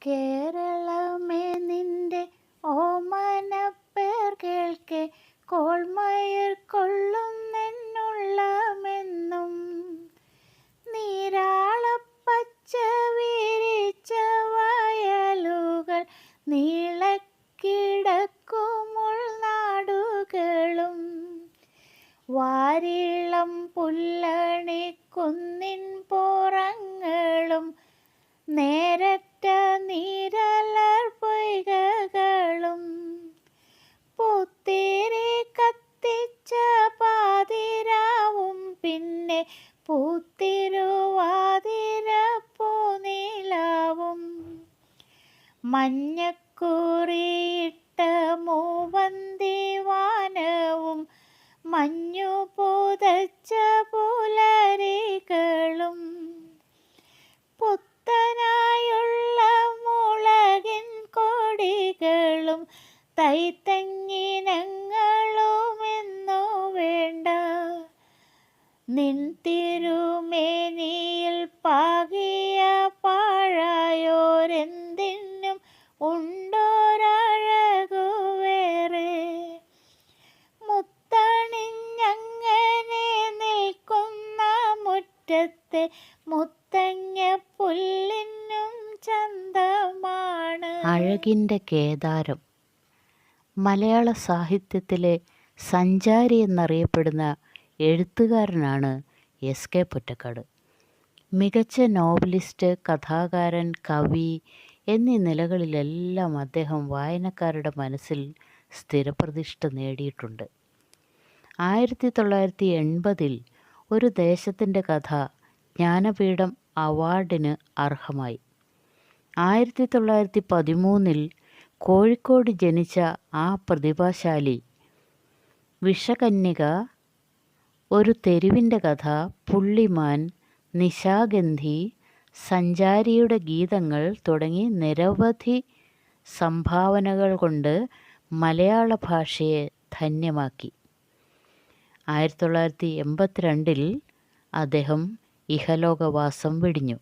കേരളമേ നിന്റെ ഓമനപ്പേർ കേൾക്കെ കോൾമയർ കൊള്ളുന്നെന്നുള്ളമെന്നും നീരാളപ്പച്ച വിരിച്ച വയലുകൾ നീളക്കിടക്കുമുൾനാടുകളും വാരിളം പുല്ലണി കുന്നിൻ പുറങ്ങളും നേരറ്റ നീരലർ പൊയ്കകളും പൂത്തിരി കത്തിച്ച പാതിരാവും പിന്നെ പൂത്തിരുവാതിര പൂനിലാവും മഞ്ഞക്കുറിയിട്ട മൂവന്തി വാനവും മഞ്ഞു പുതച്ച പുലരികളും പുത്തനായുള്ള മുളകിൻ കൊടികളും തൈത്തങ്ങിനങ്ങളുമെന്നു വേണ്ട നിൻ തിരുമേനിയിൽ പാകിയ പാഴായോരെന്തിനും ഉണ്ടോരഴകു വേറെ മുത്തണിഞ്ഞങ്ങനെ നിൽക്കുന്ന മുറ്റത്തെ മുത്തങ്ങ പുല്ലിനും ചന്തമാണ്. അഴകിൻ്റെ കേദാരം. മലയാള സാഹിത്യത്തിലെ സഞ്ചാരി എന്നറിയപ്പെടുന്ന എഴുത്തുകാരനാണ് എസ്.കെ. പൊറ്റക്കാട്. മികച്ച നോവലിസ്റ്റ്, കഥാകാരൻ, കവി എന്നീ നിലകളിലെല്ലാം അദ്ദേഹം വായനക്കാരുടെ മനസ്സിൽ സ്ഥിരപ്രതിഷ്ഠ നേടിയിട്ടുണ്ട്. 1980 ഒരു ദേശത്തിൻ്റെ കഥ ജ്ഞാനപീഠം അവാർഡിന് അർഹമായി. 1913 കോഴിക്കോട് ജനിച്ച ആ പ്രതിഭാശാലി വിഷകന്യക, ഒരു തെരുവിൻ്റെ കഥ, പുള്ളിമാൻ, നിശാഗന്ധി, സഞ്ചാരിയുടെ ഗീതങ്ങൾ തുടങ്ങി നിരവധി സംഭാവനകൾ കൊണ്ട് മലയാള ഭാഷയെ ധന്യമാക്കി. 1982 അദ്ദേഹം ഇഹലോകവാസം വെടിഞ്ഞു.